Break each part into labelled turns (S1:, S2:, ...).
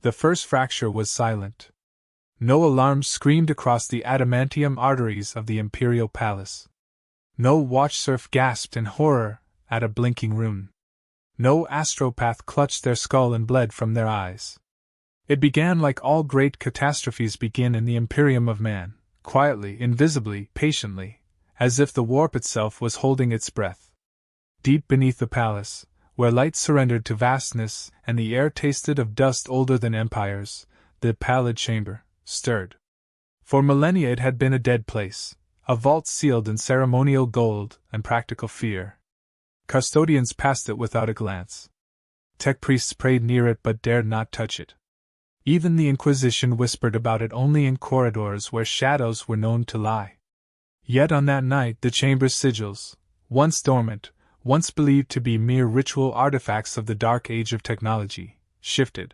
S1: The first fracture was silent. No alarm screamed across the adamantium arteries of the Imperial Palace. No watch-serf gasped in horror at a blinking rune. No astropath clutched their skull and bled from their eyes. It began like all great catastrophes begin in the Imperium of man, quietly, invisibly, patiently, as if the warp itself was holding its breath. Deep beneath the palace, where light surrendered to vastness and the air tasted of dust older than empires, the pallid chamber stirred. For millennia it had been a dead place, a vault sealed in ceremonial gold and practical fear. Custodians passed it without a glance. Tech priests prayed near it but dared not touch it. Even the Inquisition whispered about it only in corridors where shadows were known to lie. Yet on that night the chamber's sigils, once dormant, once believed to be mere ritual artifacts of the dark age of technology, shifted.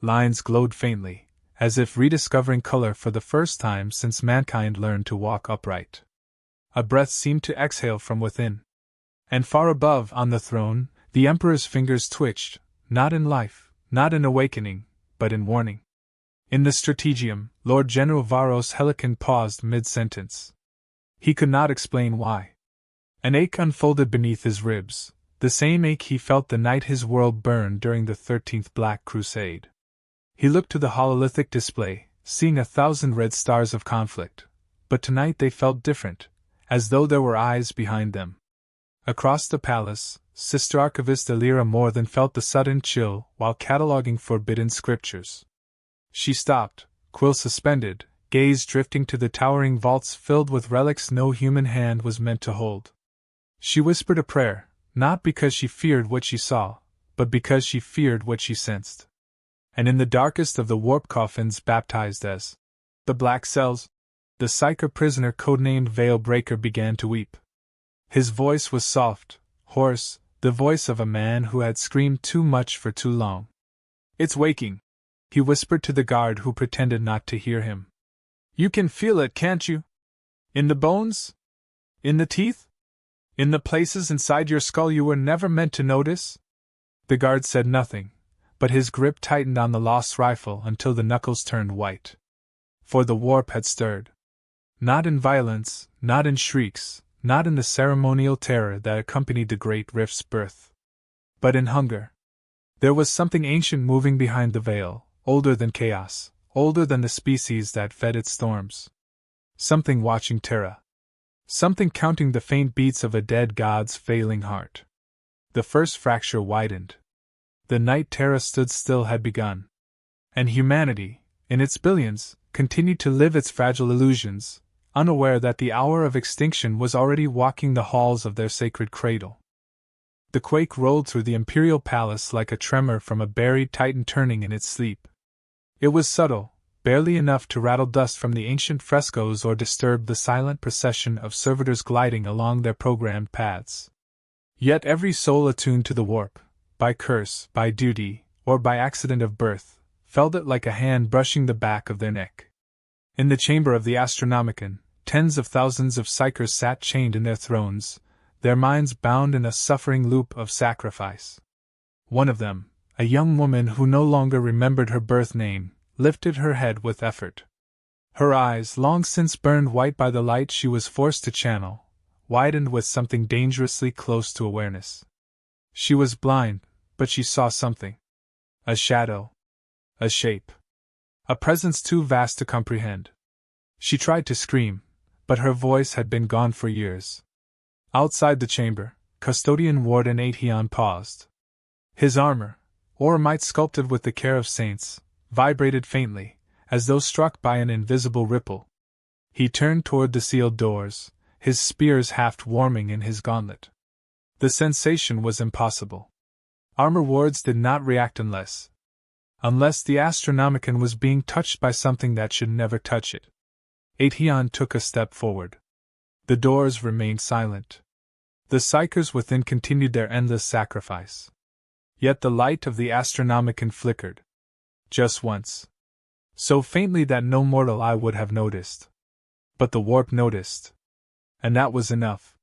S1: Lines glowed faintly, as if rediscovering color for the first time since mankind learned to walk upright. A breath seemed to exhale from within. And far above, on the throne, the Emperor's fingers twitched, not in life, not in awakening, but in warning. In the Strategium, Lord General Varos Helican paused mid-sentence. He could not explain why. An ache unfolded beneath his ribs, the same ache he felt the night his world burned during the 13th Black Crusade. He looked to the hololithic display, seeing 1,000 red stars of conflict, but tonight they felt different, as though there were eyes behind them. Across the palace, Sister Archivist Elira more than felt the sudden chill while cataloging forbidden scriptures. She stopped, quill suspended, gaze drifting to the towering vaults filled with relics no human hand was meant to hold. She whispered a prayer, not because she feared what she saw, but because she feared what she sensed. And in the darkest of the warp coffins baptized as the Black Cells, the Psyker prisoner codenamed Veil Breaker began to weep. His voice was soft, hoarse, the voice of a man who had screamed too much for too long. "It's waking," he whispered to the guard who pretended not to hear him. "You can feel it, can't you? In the bones? In the teeth? In the places inside your skull you were never meant to notice?" The guard said nothing, but his grip tightened on the lost rifle until the knuckles turned white. For the warp had stirred. Not in violence, not in shrieks, not in the ceremonial terror that accompanied the Great Rift's birth, but in hunger. There was something ancient moving behind the veil, older than chaos, older than the species that fed its storms. Something watching Terra. Something counting the faint beats of a dead god's failing heart. The first fracture widened. The night Terra stood still had begun. And humanity, in its billions, continued to live its fragile illusions, unaware that the hour of extinction was already walking the halls of their sacred cradle. The quake rolled through the Imperial Palace like a tremor from a buried titan turning in its sleep. It was subtle, barely enough to rattle dust from the ancient frescoes or disturb the silent procession of servitors gliding along their programmed paths. Yet every soul attuned to the warp, by curse, by duty, or by accident of birth, felt it like a hand brushing the back of their neck. In the chamber of the Astronomican, tens of thousands of Psykers sat chained in their thrones, their minds bound in a suffering loop of sacrifice. One of them, a young woman who no longer remembered her birth name, lifted her head with effort. Her eyes, long since burned white by the light she was forced to channel, widened with something dangerously close to awareness. She was blind, but she saw something. A shadow. A shape. A presence too vast to comprehend. She tried to scream, but her voice had been gone for years. Outside the chamber, Custodian Warden Atheon paused. His armor, ormite sculpted with the care of saints, vibrated faintly, as though struck by an invisible ripple. He turned toward the sealed doors, his spears haft warming in his gauntlet. The sensation was impossible. Armor wards did not react unless the Astronomican was being touched by something that should never touch it. Atheon took a step forward. The doors remained silent. The Psykers within continued their endless sacrifice. Yet the light of the Astronomican flickered. Just once. So faintly that no mortal eye would have noticed. But the warp noticed. And that was enough.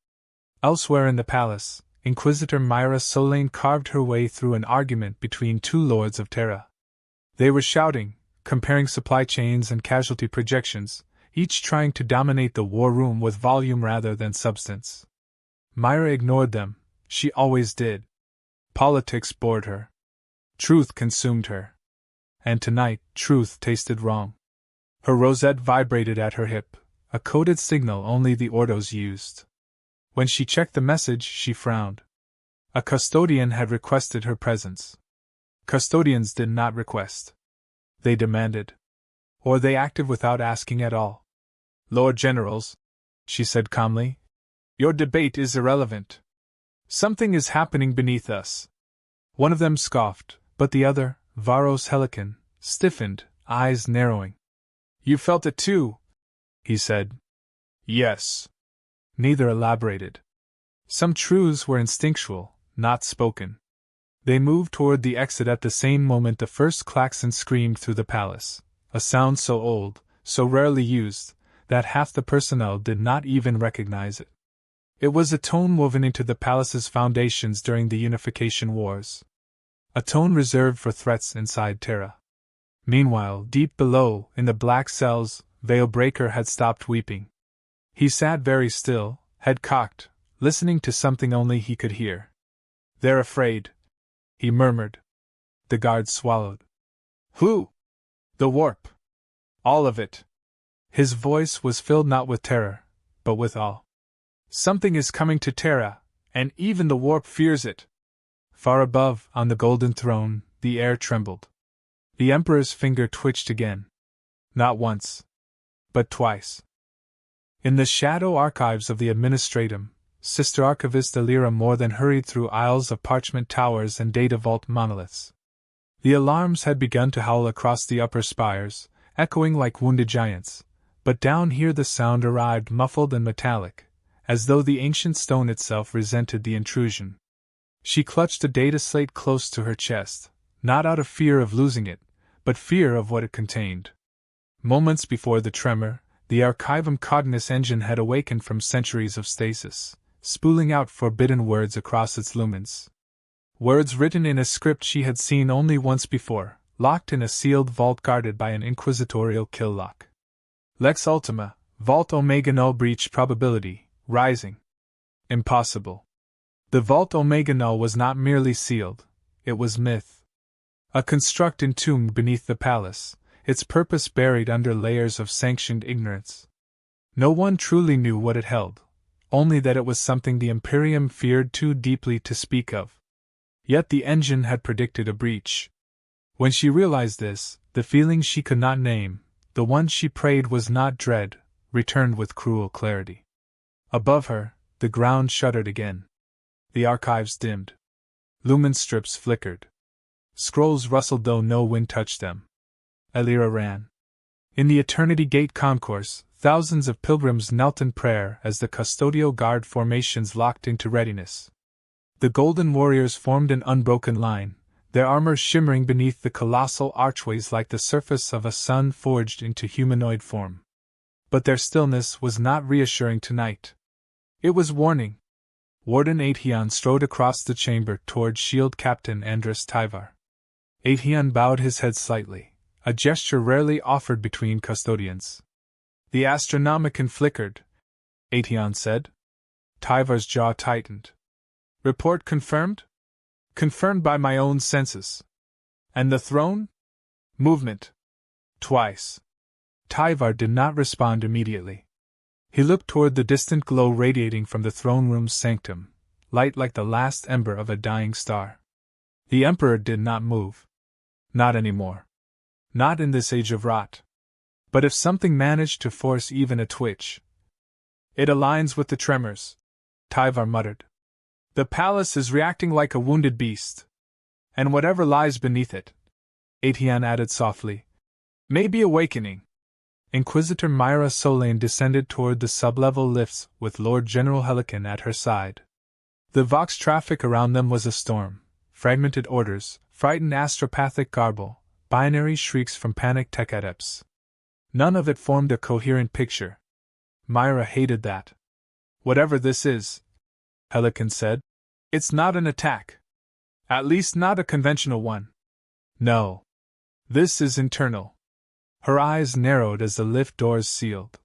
S1: Elsewhere in the palace, Inquisitor Myra Solane carved her way through an argument between two lords of Terra. They were shouting, comparing supply chains and casualty projections, each trying to dominate the war room with volume rather than substance. Myra ignored them, she always did. Politics bored her. Truth consumed her. And tonight, truth tasted wrong. Her rosette vibrated at her hip, a coded signal only the Ordos used. When she checked the message, she frowned. A custodian had requested her presence. Custodians did not request. They demanded. Or they acted without asking at all. Lord Generals, she said calmly, your debate is irrelevant. Something is happening beneath us. One of them scoffed, but the other, Varos Helican, stiffened, eyes narrowing. You felt it too, he said. Yes. Neither elaborated. Some truths were instinctual, not spoken. They moved toward the exit at the same moment the first klaxon screamed through the palace, a sound so old, so rarely used, that half the personnel did not even recognize it. It was a tone woven into the palace's foundations during the Unification Wars. A tone reserved for threats inside Terra. Meanwhile, deep below, in the black cells, Veilbreaker had stopped weeping. He sat very still, head cocked, listening to something only he could hear. They're afraid, he murmured. The guards swallowed. Who? The warp. All of it. His voice was filled not with terror, but with awe. Something is coming to Terra, and even the warp fears it. Far above, on the golden throne, the air trembled. The Emperor's finger twitched again. Not once, but twice. In the shadow archives of the Administratum, Sister Archivist Alira more than hurried through aisles of parchment towers and data vault monoliths. The alarms had begun to howl across the upper spires, echoing like wounded giants, but down here the sound arrived muffled and metallic, as though the ancient stone itself resented the intrusion. She clutched a data slate close to her chest, not out of fear of losing it, but fear of what it contained. Moments before the tremor, the Archivum Cognis engine had awakened from centuries of stasis, spooling out forbidden words across its lumens. Words written in a script she had seen only once before, locked in a sealed vault guarded by an inquisitorial kill lock. Lex Ultima, Vault Omega Null breach probability, rising. Impossible. The Vault Omega Null was not merely sealed, it was myth. A construct entombed beneath the palace, its purpose buried under layers of sanctioned ignorance. No one truly knew what it held, only that it was something the Imperium feared too deeply to speak of. Yet the engine had predicted a breach. When she realized this, the feeling she could not name, the one she prayed was not dread, returned with cruel clarity. Above her, the ground shuddered again. The archives dimmed. Lumen strips flickered. Scrolls rustled though no wind touched them. Alira ran. In the Eternity Gate concourse, thousands of pilgrims knelt in prayer as the custodial guard formations locked into readiness. The golden warriors formed an unbroken line, their armor shimmering beneath the colossal archways like the surface of a sun forged into humanoid form. But their stillness was not reassuring tonight. It was warning. Warden Aetian strode across the chamber toward Shield Captain Andrus Tyvar. Aetian bowed his head slightly, a gesture rarely offered between custodians. The Astronomican flickered, Aetian said. Tyvar's jaw tightened. Report confirmed? Confirmed by my own senses. And the throne? Movement. Twice. Tyvar did not respond immediately. He looked toward the distant glow radiating from the throne room's sanctum, light like the last ember of a dying star. The Emperor did not move. Not anymore. Not in this age of rot. But if something managed to force even a twitch. It aligns with the tremors, Tyvar muttered. The palace is reacting like a wounded beast. And whatever lies beneath it, Aetian added softly, may be awakening. Inquisitor Myra Solane descended toward the sublevel lifts with Lord General Helican at her side. The Vox traffic around them was a storm, fragmented orders, frightened astropathic garble, binary shrieks from panicked tech adepts. None of it formed a coherent picture. Myra hated that. Whatever this is, Helican said, it's not an attack. At least not a conventional one. No. This is internal. Her eyes narrowed as the lift doors sealed.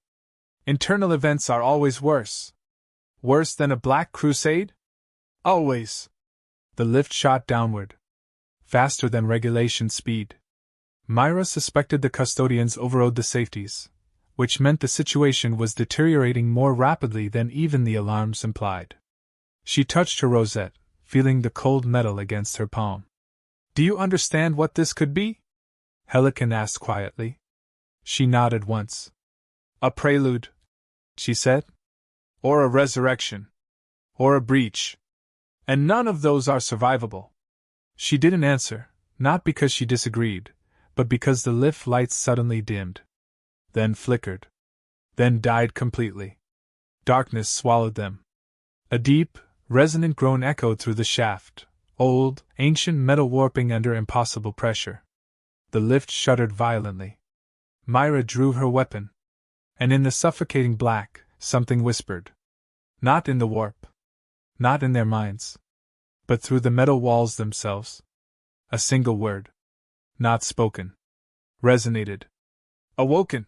S1: Internal events are always worse. Worse than a Black Crusade? Always. The lift shot downward, faster than regulation speed. Myra suspected the Custodians overrode the safeties, which meant the situation was deteriorating more rapidly than even the alarms implied. She touched her rosette, feeling the cold metal against her palm. Do you understand what this could be? Helican asked quietly. She nodded once. A prelude, she said. Or a resurrection. Or a breach. And none of those are survivable. She didn't answer, not because she disagreed, but because the lift lights suddenly dimmed. Then flickered. Then died completely. Darkness swallowed them. A deep, resonant groan echoed through the shaft, old, ancient metal warping under impossible pressure. The lift shuddered violently. Myra drew her weapon. And in the suffocating black, something whispered. Not in the warp. Not in their minds. But through the metal walls themselves. A single word, not spoken, resonated. Awoken!